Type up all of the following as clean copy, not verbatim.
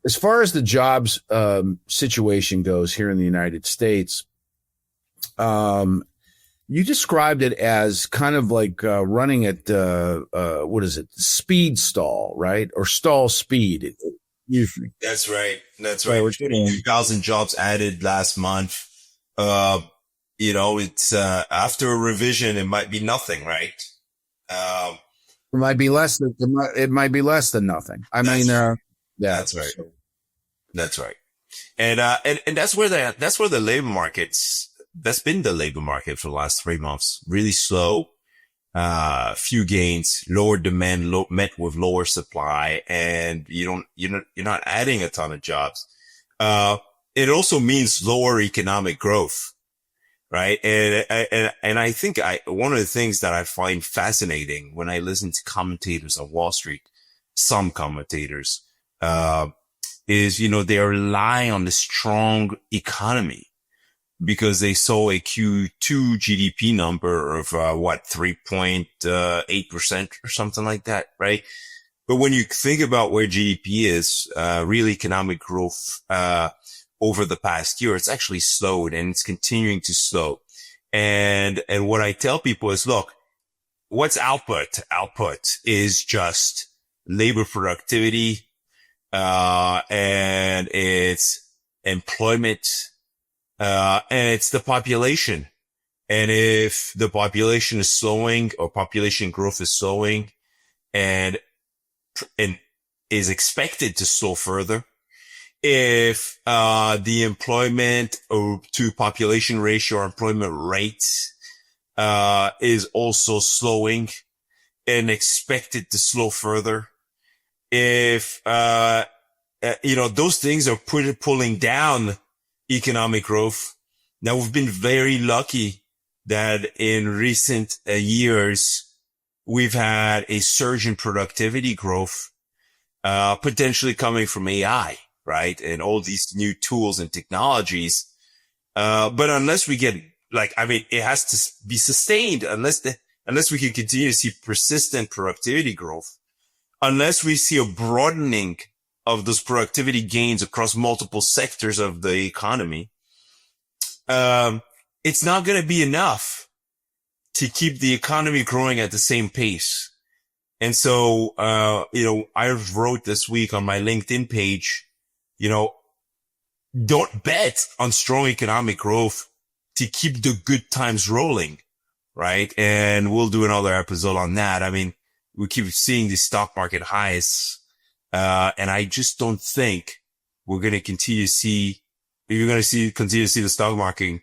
As far as the jobs situation goes here in the United States, you described it as kind of like running at what is it, speed stall, right, or stall speed? Usually, That's right. That's right. We're getting 2,000 jobs added last month. It's after a revision, it might be nothing, right? it might be less than it might be less than nothing. I mean, yeah, that's right. That's right. And that's where the labor markets, that's been the labor market for the last 3 months. Really slow, few gains, lower demand, met with lower supply, and you're not adding a ton of jobs. It also means lower economic growth, right? And I think one of the things that I find fascinating when I listen to commentators on Wall Street, some commentators, is, they rely on the strong economy because they saw a Q2 GDP number of, 3.8% or something like that, right? But when you think about where GDP is, real economic growth, over the past year, it's actually slowed and it's continuing to slow. And what I tell people is, look, what's output? Output is just labor productivity, and it's employment, and it's the population. And if the population is slowing or population growth is slowing and is expected to slow further, if, the employment to population ratio or employment rate, is also slowing and expected to slow further, if, those things are pulling down economic growth. Now, we've been very lucky that in recent years, we've had a surge in productivity growth, potentially coming from AI, right? And all these new tools and technologies. But unless we get, it has to be sustained unless we can continue to see persistent productivity growth, unless we see a broadening of those productivity gains across multiple sectors of the economy, it's not going to be enough to keep the economy growing at the same pace. And so, I wrote this week on my LinkedIn page, don't bet on strong economic growth to keep the good times rolling, right? And we'll do another episode on that. I mean, we keep seeing these stock market highs, and I just don't think we're going to continue to see the stock market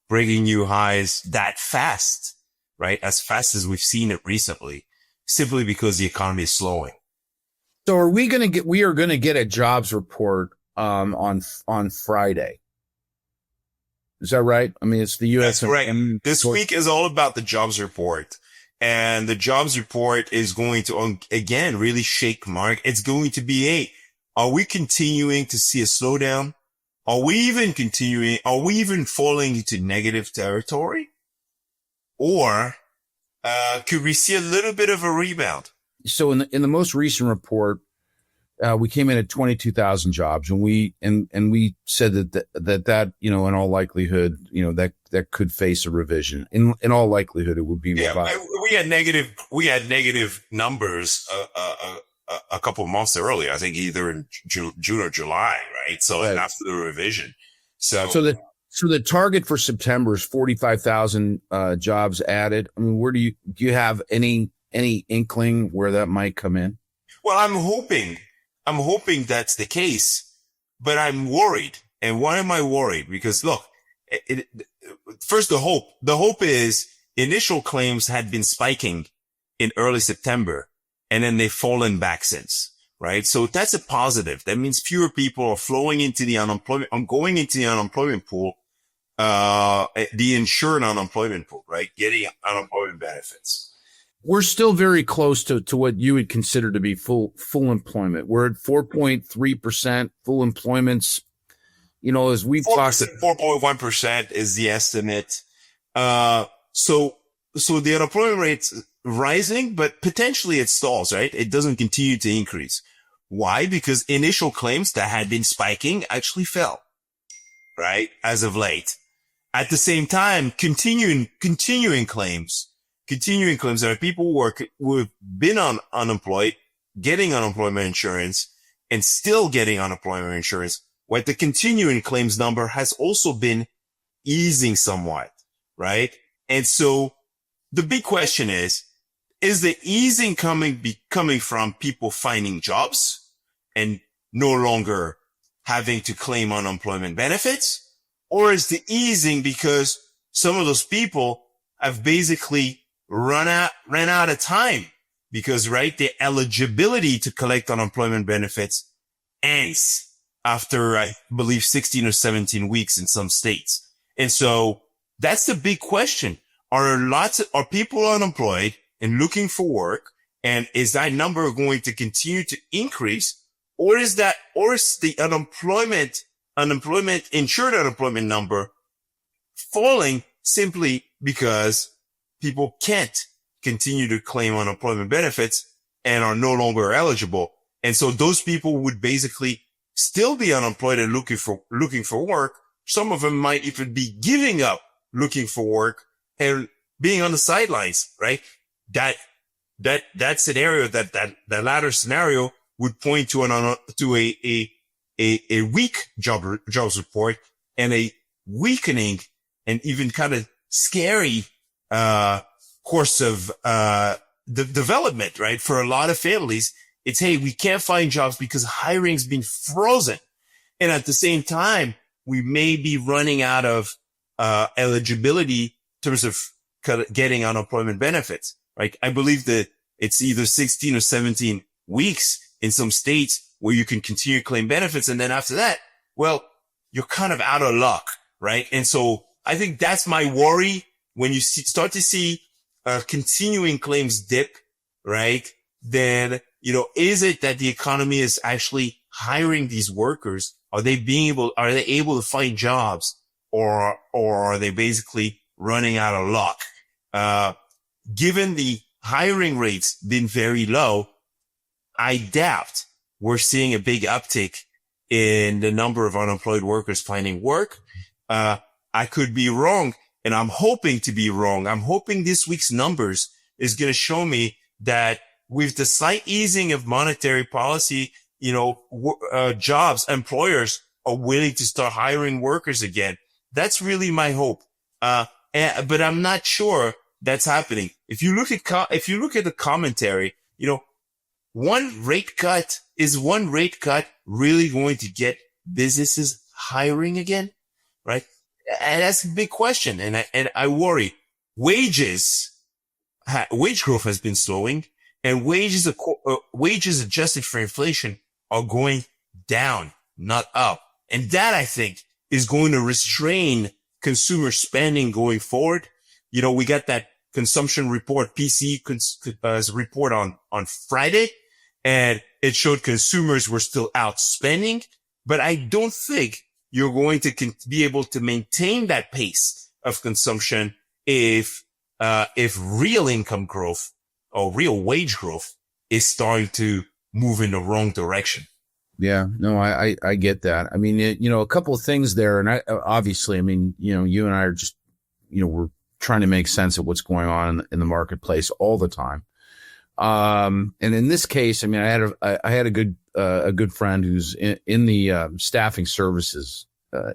breaking new highs that fast, right? As fast as we've seen it recently, simply because the economy is slowing. So we are going to get a jobs report, on Friday. Is that right? I mean, it's the U.S. That's right. This week is all about the jobs report. And the jobs report is going to, again, really shake mark. It's going to be are we continuing to see a slowdown? Are we even falling into negative territory? Or, could we see a little bit of a rebound? So in the most recent report, we came in at 22,000 jobs, and we said that in all likelihood, that could face a revision. In all likelihood, it would be revised. We had negative numbers a couple of months earlier. I think either in June or July, right? So right. After the revision, so the target for September is 45,000 jobs added. I mean, do you have any inkling where that might come in? Well, I'm hoping that's the case, but I'm worried. And why am I worried? Because look, first, the hope is initial claims had been spiking in early September, and then they've fallen back since, right? So that's a positive. That means fewer people are flowing into the going into the unemployment pool, the insured unemployment pool, right? Getting unemployment benefits. We're still very close to what you would consider to be full employment. We're at 4.3% full employment's, as we've talked. 4.1% is the estimate. So the unemployment rate's rising, but potentially it stalls, right? It doesn't continue to increase. Why? Because initial claims that had been spiking actually fell, right? As of late. At the same time, continuing claims. There are people who have been unemployed, getting unemployment insurance, and still getting unemployment insurance, where the continuing claims number has also been easing somewhat, right? And so the big question is the easing coming from people finding jobs and no longer having to claim unemployment benefits? Or is the easing because some of those people have basically ran out of time? Because, right, the eligibility to collect unemployment benefits ends after, I believe, 16 or 17 weeks in some states. And so that's the big question. Are people unemployed and looking for work? And is that number going to continue to increase? Or is the insured unemployment number falling simply because people can't continue to claim unemployment benefits and are no longer eligible? And so those people would basically still be unemployed and looking for work. Some of them might even be giving up looking for work and being on the sidelines, right? That scenario, that latter scenario would point to a weak jobs report and a weakening and even kind of scary, course of, the development, right? For a lot of families, it's, hey, we can't find jobs because hiring's been frozen. And at the same time, we may be running out of, eligibility in terms of getting unemployment benefits, right? I believe that it's either 16 or 17 weeks in some states where you can continue to claim benefits. And then after that, well, you're kind of out of luck, right? And so I think that's my worry when you start to see, continuing claims dip, right? Then, is it that the economy is actually hiring these workers? Are they able to find jobs, or are they basically running out of luck? Given the hiring rates been very low, I doubt we're seeing a big uptick in the number of unemployed workers finding work. I could be wrong, and I'm hoping to be wrong. I'm hoping this week's numbers is going to show me that with the slight easing of monetary policy, employers are willing to start hiring workers again. That's really my hope. But I'm not sure that's happening. If you look at the commentary, one rate cut really going to get businesses hiring again, right? And that's a big question. And I worry. Wage growth has been slowing, and wages adjusted for inflation are going down, not up. And that, I think, is going to restrain consumer spending going forward. We got that consumption report, PCE report on Friday, and it showed consumers were still out spending. But I don't think you're going to be able to maintain that pace of consumption if real income growth or real wage growth is starting to move in the wrong direction. Yeah, no, I get that. I mean, a couple of things there. And obviously, you and I are just, we're trying to make sense of what's going on in the marketplace all the time. And in this case, I had a good friend who's in the staffing services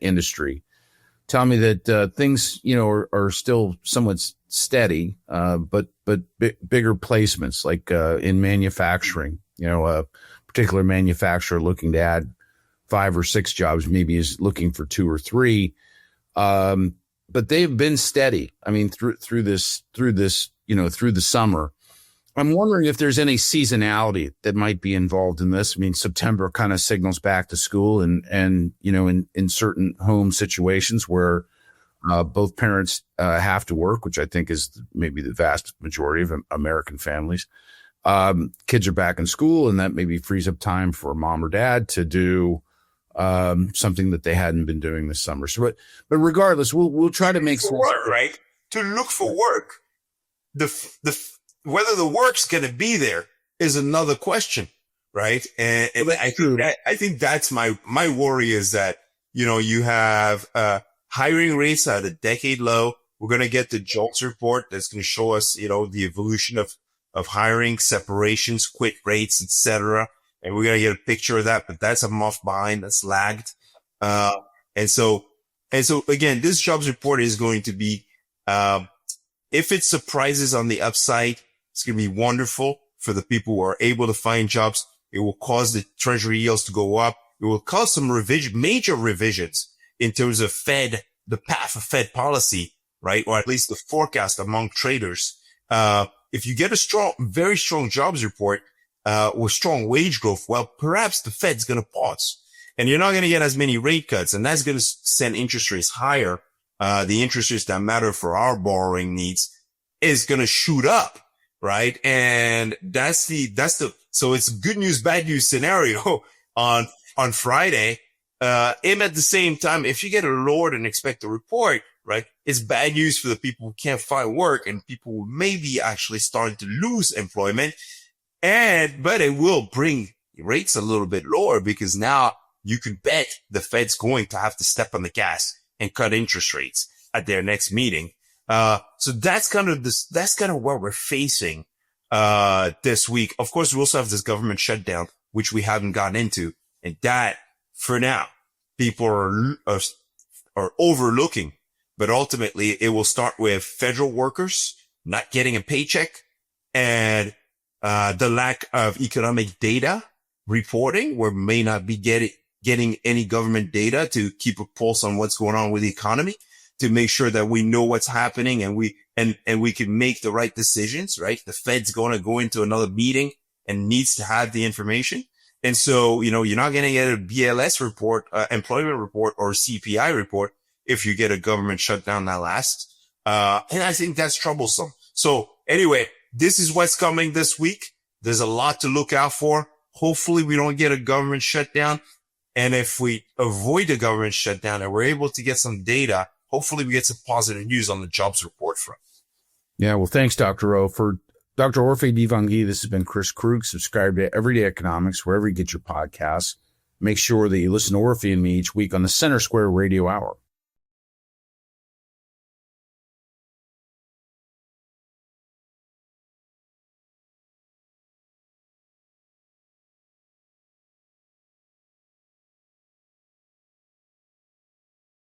industry tell me that things, are still somewhat steady, but bigger placements, like in manufacturing, a particular manufacturer looking to add 5 or 6 jobs, maybe is looking for 2 or 3. But they've been steady. Through the summer. I'm wondering if there's any seasonality that might be involved in this. September kind of signals back to school, and in certain home situations where both parents have to work, which I think is maybe the vast majority of American families. Kids are back in school, and that maybe frees up time for mom or dad to do something that they hadn't been doing this summer. So, but regardless, we'll try to make sense. Work, right? To look for work. Whether the work's going to be there is another question. right? And I think that's my worry is that, you have, hiring rates at a decade low. We're going to get the jobs report that's going to show us, the evolution of hiring, separations, quit rates, etc. And we're going to get a picture of that, but that's a month behind, that's lagged. And so again, this jobs report is going to be, if it surprises on the upside, it's going to be wonderful for the people who are able to find jobs. It will cause the treasury yields to go up. It will cause some major revisions in terms of the path of Fed policy, right? Or at least the forecast among traders. If you get a very strong jobs report, with strong wage growth, well, perhaps the Fed's going to pause and you're not going to get as many rate cuts, and that's going to send interest rates higher. The interest rates that matter for our borrowing needs is going to shoot up, right? And so it's good news, bad news scenario on Friday. And at the same time, if you get a lower than expected report, right, it's bad news for the people who can't find work and people who may be actually starting to lose employment. But it will bring rates a little bit lower because now you could bet the Fed's going to have to step on the gas and cut interest rates at their next meeting. So that's kind of what we're facing, this week. Of course, we also have this government shutdown, which we haven't gotten into. And that, for now, people are overlooking. But ultimately, it will start with federal workers not getting a paycheck and the lack of economic data reporting, where we may not be getting any government data to keep a pulse on what's going on with the economy, to make sure that we know what's happening and we can make the right decisions, right? The Fed's going to go into another meeting and needs to have the information. And so, you're not going to get a BLS report, employment report or CPI report if you get a government shutdown that lasts. And I think that's troublesome. So anyway, this is what's coming this week. There's a lot to look out for. Hopefully we don't get a government shutdown. And if we avoid a government shutdown and we're able to get some data, hopefully we get some positive news on the jobs report front. Yeah. Well, thanks, Dr. O. For Dr. Orphe Divounguy, this has been Chris Krug. Subscribe to Everyday Economics wherever you get your podcasts. Make sure that you listen to Orphe and me each week on the Center Square Radio Hour.